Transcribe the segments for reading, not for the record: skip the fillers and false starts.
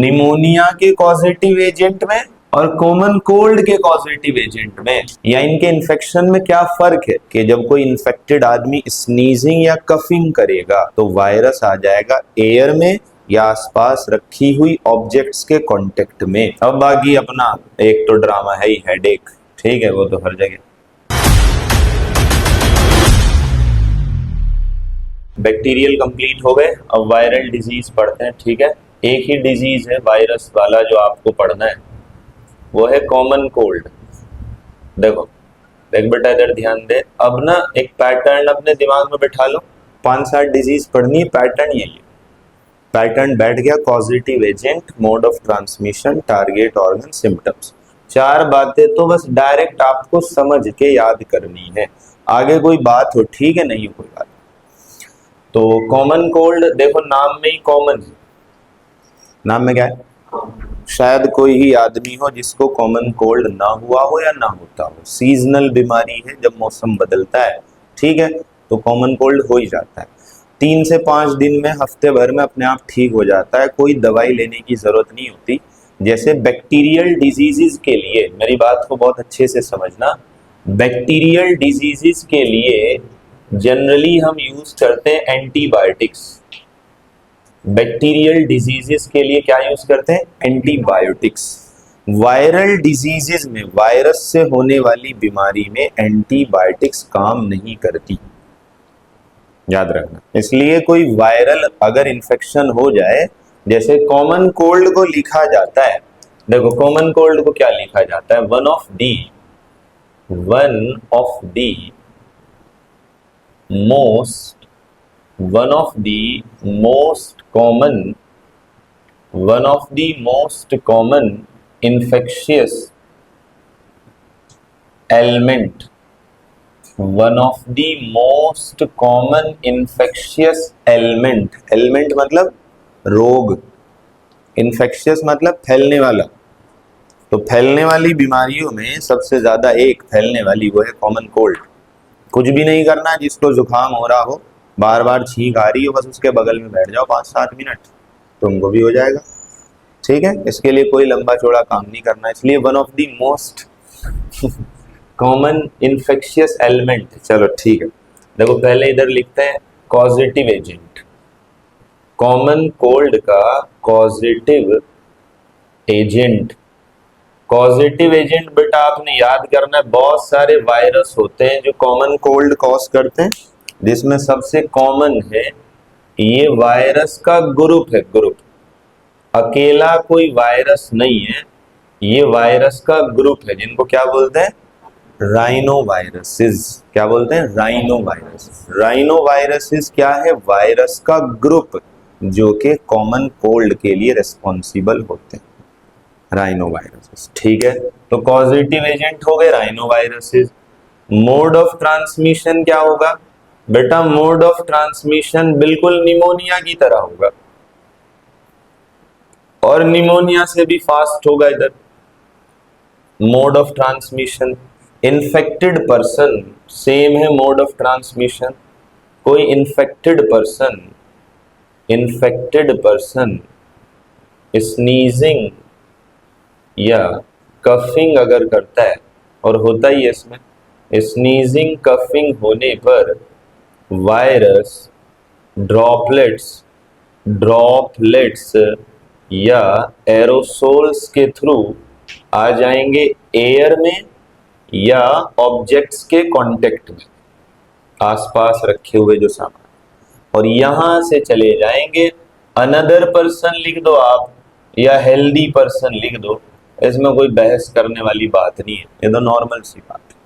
Pneumonia के causative agent में और कॉमन कोल्ड के कॉजेटिव एजेंट में, या इनके इन्फेक्शन में क्या फर्क है कि जब कोई इन्फेक्टेड आदमी स्नीजिंग या कफिंग करेगा तो वायरस आ जाएगा एयर में या आसपास रखी हुई ऑब्जेक्ट्स के कांटेक्ट में। अब बाकी अपना एक तो ड्रामा है ही हेडेक, ठीक है, वो तो हर जगह। बैक्टीरियल कंप्लीट हो गए, अब वायरल डिजीज पढ़ते हैं, ठीक है। एक ही डिजीज है वायरस वाला जो आपको पढ़ना है, वो है कॉमन कोल्ड। देखो देख बेटा, इधर ध्यान दे। अब ना एक पैटर्न अपने दिमाग में बैठा लो, 5-7 डिजीज पढ़नी है, पैटर्न यही है। पैटर्न बैठ गया, causative agent, mode of transmission, target organ, symptoms. 4 बातें तो बस डायरेक्ट आपको समझ के याद करनी है, आगे कोई बात हो, ठीक है, नहीं कोई बात। तो कॉमन कोल्ड, देखो नाम में ही कॉमन है, नाम में क्या है, शायद कोई ही आदमी हो जिसको कॉमन कोल्ड ना हुआ हो या ना होता हो। सीजनल बीमारी है, जब मौसम बदलता है, ठीक है, तो कॉमन कोल्ड हो ही जाता है। 3 से 5 दिन में, हफ्ते भर में अपने आप ठीक हो जाता है, कोई दवाई लेने की जरूरत नहीं होती। जैसे बैक्टीरियल डिजीजेस के लिए, मेरी बात को बहुत अच्छे से समझना, बैक्टीरियल डिजीजेस के लिए जनरली हम यूज करते हैं एंटीबायोटिक्स। बैक्टीरियल डिजीजेस के लिए क्या यूज करते हैं, एंटीबायोटिक्स। वायरल डिजीजेस में, वायरस से होने वाली बीमारी में एंटीबायोटिक्स काम नहीं करती, याद रखना। इसलिए कोई वायरल अगर इन्फेक्शन हो जाए, जैसे कॉमन कोल्ड को लिखा जाता है, देखो कॉमन कोल्ड को क्या लिखा जाता है, one of the most common infectious ailment, ailment मतलब रोग, infectious मतलब फैलने वाला। तो फैलने वाली बीमारियों में सबसे ज्यादा एक फैलने वाली, वो है कॉमन कोल्ड। कुछ भी नहीं करना, जिसको जुकाम हो रहा हो, बार बार छींक आ रही हो, बस उसके बगल में बैठ जाओ 5-7 मिनट, तुमको भी हो जाएगा, ठीक है। इसके लिए कोई लंबा चौड़ा काम नहीं करना, इसलिए one of the most common infectious element. चलो ठीक है, देखो पहले इधर लिखते हैं कॉजेटिव एजेंट। कॉमन कोल्ड का कॉजेटिव एजेंट, पॉजिटिव एजेंट बेटा आपने याद करना है, बहुत सारे वायरस होते हैं जो कॉमन कोल्ड कॉज करते हैं, जिसमें सबसे कॉमन है ये वायरस का ग्रुप है, ग्रुप, अकेला कोई वायरस नहीं है, ये वायरस का ग्रुप है, जिनको क्या बोलते हैं, राइनो वायरसेस। क्या बोलते हैं, राइनो वायरस। राइनो वायरसेस क्या है, वायरस का ग्रुप जो कि कॉमन कोल्ड के लिए रिस्पॉन्सिबल होते हैं, राइनो वायरसेस, ठीक है। तो कॉजेटिव एजेंट हो गए rhino viruses. Mode of transmission क्या होगा बेटा, मोड ऑफ ट्रांसमिशन बिल्कुल निमोनिया की तरह होगा, और निमोनिया से भी फास्ट होगा। इधर mode of transmission, infected person, same है मोड ऑफ ट्रांसमिशन। कोई इन्फेक्टेड पर्सन स्नीजिंग या कफिंग अगर करता है, और होता ही है इसमें, स्नीजिंग कफिंग होने पर वायरस ड्रॉपलेट्स या एरोसोल्स के थ्रू आ जाएंगे एयर में या ऑब्जेक्ट्स के कांटेक्ट में, आसपास रखे हुए जो सामान, और यहां से चले जाएंगे अनदर पर्सन लिख दो आप, या हेल्दी पर्सन लिख दो, इसमें कोई बहस करने वाली बात नहीं है, ये तो नॉर्मल सी बात है।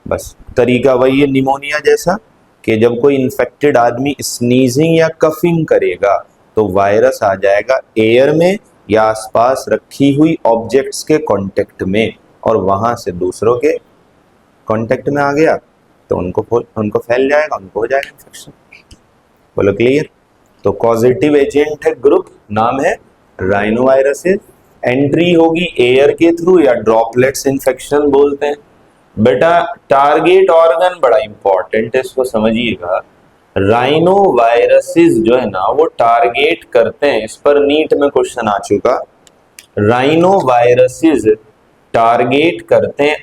बस तरीका वही है निमोनिया जैसा, कि जब कोई इन्फेक्टेड आदमी स्नीजिंग या कफिंग करेगा तो वायरस आ जाएगा एयर में या आसपास रखी हुई ऑब्जेक्ट्स के कांटेक्ट में, और वहां से दूसरों के कांटेक्ट में आ गया तो उनको फैल जाएगा, उनको हो जाएगा इन्फेक्शन। बोलो क्लियर। तो पॉजिटिव एजेंट है ग्रुप, नाम है राइनो वायरसेस, एंट्री होगी एयर के थ्रू या ड्रॉपलेट्स इन्फेक्शन बोलते हैं। बेटा टारगेट ऑर्गन बड़ा इंपॉर्टेंट है, इसको समझिएगा। राइनो वायरसेस जो है ना वो टारगेट करते हैं, इस पर नीट में क्वेश्चन आ चुका, राइनो वायरसेस टारगेट करते हैं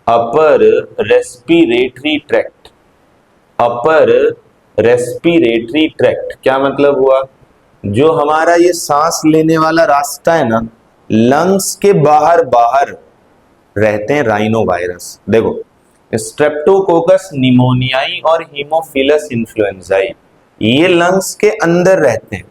upper respiratory tract. Upper respiratory tract क्या मतलब हुआ, जो हमारा ये सांस लेने वाला रास्ता है ना, लंग्स के बाहर बाहर रहते हैं राइनो वायरस। देखो, स्ट्रेप्टोकोकस निमोनियाई और हीमोफिलस इन्फ्लुएंजाई ये लंग्स के अंदर रहते हैं,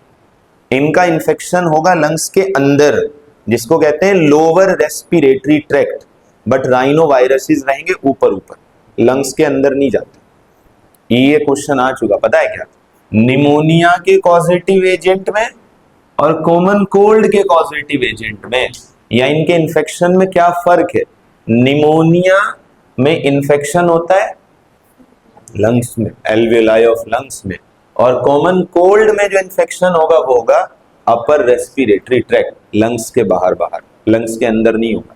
इनका इन्फेक्शन होगा लंग्स के अंदर, जिसको कहते हैं lower respiratory tract. But rhino viruses रहेंगे ऊपर ऊपर, लंग्स के अंदर नहीं जाते। ये क्वेश्चन आ चुका, पता है क्या, निमोनिया के कॉजेटिव एजेंट में और कॉमन कोल्ड के कॉजेटिव एजेंट में या इनके इन्फेक्शन में क्या फर्क है। निमोनिया में इन्फेक्शन होता है लंग्स में, एल्वेलाई ऑफ लंग्स में, और कॉमन कोल्ड में जो इन्फेक्शन होगा वो होगा अपर रेस्पिरेटरी ट्रैक्ट, लंग्स के बाहर बाहर, लंग्स के अंदर नहीं होगा।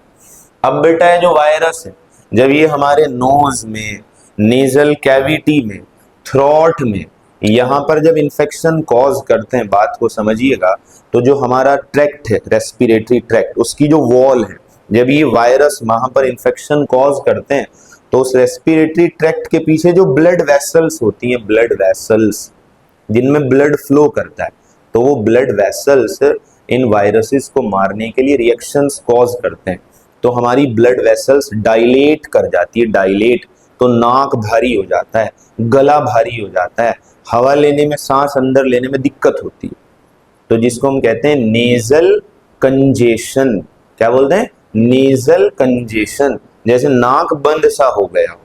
अब बेटा ये जो वायरस है, जब ये हमारे नोज में, नेजल कैविटी में, थ्रोट में, यहां पर जब इन्फेक्शन कॉज करते हैं, बात को समझिएगा, तो जो हमारा ट्रैक्ट है रेस्पिरेटरी ट्रैक्ट, उसकी जो वॉल है, जब ये वायरस वहां पर इन्फेक्शन कॉज करते हैं तो उस रेस्पिरेटरी ट्रैक्ट के पीछे जो ब्लड वेसल्स होती हैं, ब्लड वेसल्स जिनमें ब्लड फ्लो करता है, तो वो ब्लड वेसल्स इन वायरसेस को मारने के लिए रिएक्शंस कॉज करते हैं। तो हमारी ब्लड वेसल्स डायलेट कर जाती है, डायलेट, तो नाक भारी हो जाता है, गला भारी हो जाता है, हवा लेने में, सांस अंदर लेने में दिक्कत होती है, तो जिसको हम कहते हैं नेजल कंजेशन। क्या बोलते हैं, नेजल कंजेशन। जैसे नाक बंद सा हो गया,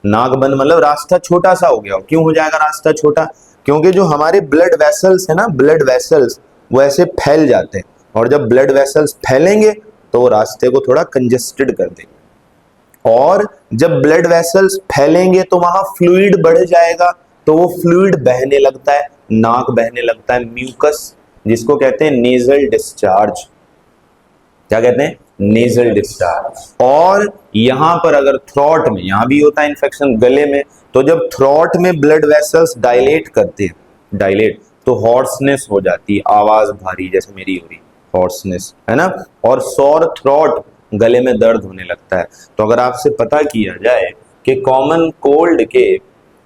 नाक बंद मतलब रास्ता छोटा सा हो गया। क्यों हो जाएगा रास्ता छोटा, क्योंकि जो हमारे ब्लड वेसल्स है ना, ब्लड वेसल्स वो ऐसे फैल जाते हैं, और जब ब्लड वेसल्स फैलेंगे तो वो रास्ते को थोड़ा कंजेस्टेड कर देंगे, और जब ब्लड वेसल्स फैलेंगे तो वहां फ्लूइड बढ़ जाएगा, तो वो फ्लूइड बहने लगता है, नाक बहने लगता है, म्यूकस, जिसको कहते हैं नेजल डिस्चार्ज। क्या कहते हैं, नेजल डिस्चार्ज। और यहां पर अगर थ्रोट में, यहां भी होता है इन्फेक्शन गले में, तो जब थ्रोट में ब्लड वेसल्स डायलेट करते हैं, डायलेट, तो हॉर्सनेस हो जाती है, आवाज भारी, जैसे मेरी हो रही हॉर्सनेस, है ना, और सॉर थ्रोट, गले में दर्द होने लगता है। तो अगर आपसे पता किया जाए कि कॉमन कोल्ड के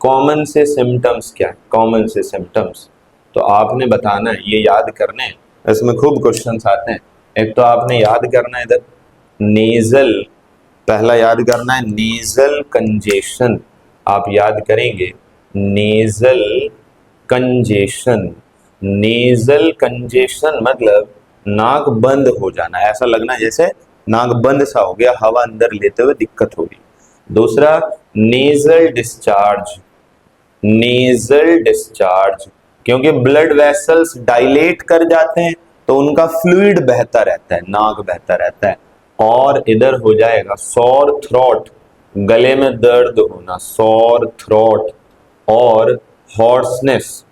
कॉमन से सिम्टम्स क्या है, कॉमन से सिम्टम्स, तो आपने बताना है, ये याद करने, इसमें खूब क्वेश्चंस आते हैं। एक तो आपने याद करना है इधर नेजल, पहला याद करना है नेजल कंजेशन, आप याद करेंगे नेजल कंजेशन। नेजल कंजेशन मतलब नाक बंद हो जाना, ऐसा लगना जैसे नाक बंद सा हो गया, हवा अंदर लेते हुए दिक्कत हो रही। दूसरा नेजल डिस्चार्ज, नेजल डिस्चार्ज, क्योंकि ब्लड वेसल्स डायलेट कर जाते हैं तो उनका फ्लूइड बहता रहता है, नाक बहता रहता है। और इधर हो जाएगा सॉर थ्रोट, गले में दर्द होना, सॉर थ्रोट, और हॉर्सनेस,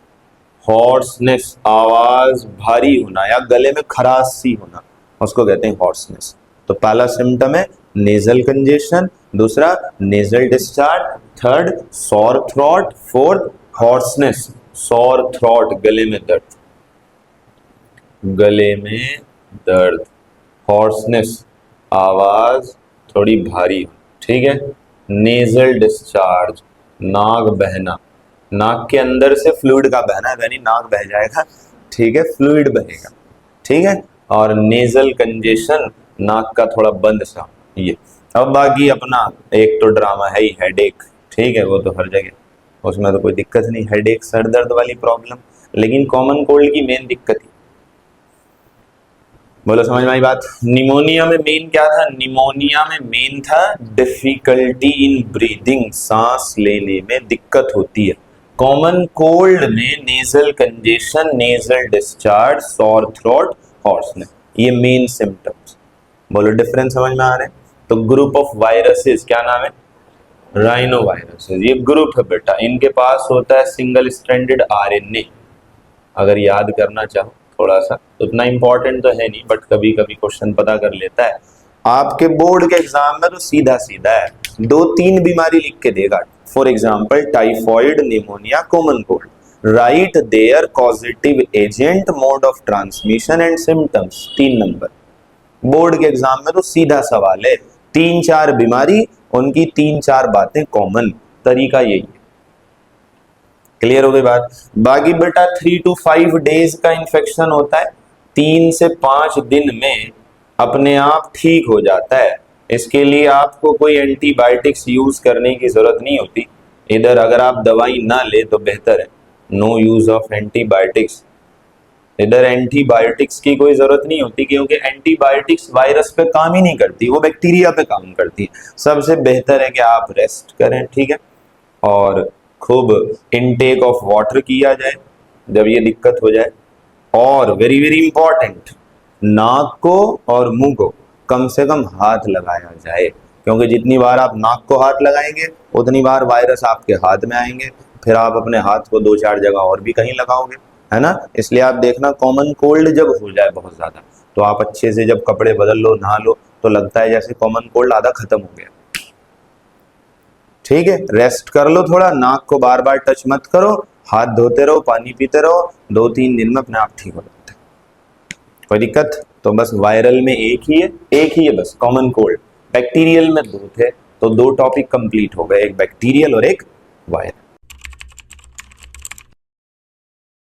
हॉर्सनेस आवाज भारी होना या गले में खराश सी होना, उसको कहते हैं हॉर्सनेस। तो पहला सिम्टम है नेजल कंजेशन, दूसरा nasal discharge, third sore throat, fourth hoarseness, sore throat, गले में दर्द, गले में दर्द, हॉर्सनेस आवाज थोड़ी भारी, ठीक है। नेजल डिस्चार्ज, नाक बहना, नाक के अंदर से फ्लूइड का बहना, यानी नाक बह जाएगा, ठीक है, फ्लूइड बहेगा, ठीक है। और नेजल कंजेशन, नाक का थोड़ा बंद सा ये। अब बाकी अपना एक तो ड्रामा है ही हेडेक, ठीक है, वो तो हर जगह, उसमें तो कोई दिक्कत नहीं, हेडेक सर दर्द वाली प्रॉब्लम, लेकिन कॉमन कोल्ड की मेन दिक्कत ही, बोलो समझ में आई बात। निमोनिया में मेन क्या था, निमोनिया में मेन था डिफिकल्टी इन ब्रीदिंग, सांस लेने में दिक्कत होती है। कॉमन कोल्ड में nasal congestion, nasal discharge, sore throat, hoarseness, ये मेन सिम्टम्स। बोलो डिफरेंस समझ में आ रहे हैं। तो ग्रुप ऑफ वायरसेस क्या नाम है, राइनो वायरसेस, ये ग्रुप है बेटा, इनके पास होता है सिंगल स्ट्रैंडेड आरएनए। अगर याद करना चाहो थोड़ा सा, उतना इंपॉर्टेंट तो है नहीं, बट कभी कभी क्वेश्चन पता कर लेता है। आपके बोर्ड के एग्जाम में तो सीधा सीधा है, 2-3 बीमारी लिख के देगा, for example typhoid, pneumonia, common cold. Write their causative agent, mode of transmission and symptoms. 3 number. Board के एग्जाम में तो सीधा सवाल है, 3-4 बीमारी, उनकी 3-4 बातें कॉमन, तरीका यही है। क्लियर हो गई बात। बाकी बेटा 3 to 5 डेज का इंफेक्शन होता है, 3 से 5 दिन में अपने आप ठीक हो जाता है। इसके लिए आपको कोई एंटीबायोटिक्स यूज करने की जरूरत नहीं होती। इधर अगर आप दवाई ना ले तो बेहतर है, नो यूज ऑफ एंटीबायोटिक्स। इधर एंटीबायोटिक्स की कोई जरूरत नहीं होती, क्योंकि एंटीबायोटिक्स वायरस पे काम ही नहीं करती, वो बैक्टीरिया पे काम करती है। सबसे बेहतर है कि आप रेस्ट करें, ठीक है, और खूब इनटेक ऑफ वाटर किया जाए जब ये दिक्कत हो जाए। और वेरी वेरी इंपॉर्टेंट, नाक को और मुंह को कम से कम हाथ लगाया जाए, क्योंकि जितनी बार आप नाक को हाथ लगाएंगे उतनी बार वायरस आपके हाथ में आएंगे, फिर आप अपने हाथ को 2-4 जगह और भी कहीं लगाओगे, है ना। इसलिए आप देखना, कॉमन कोल्ड जब हो जाए बहुत ज्यादा, तो आप अच्छे से जब कपड़े बदल लो, नहा लो, तो लगता है जैसे कॉमन कोल्ड आधा खत्म हो गया। ठीक है, रेस्ट कर लो थोड़ा, नाक को बार बार टच मत करो, हाथ धोते रहो, पानी पीते रहो, 2-3 दिन में अपने आप ठीक हो जाता है। कोई दिक्कत? तो बस वायरल में एक ही है बस, कॉमन कोल्ड। बैक्टीरियल में 2 थे, तो 2 टॉपिक कंप्लीट हो गए, एक बैक्टीरियल और एक वायरल।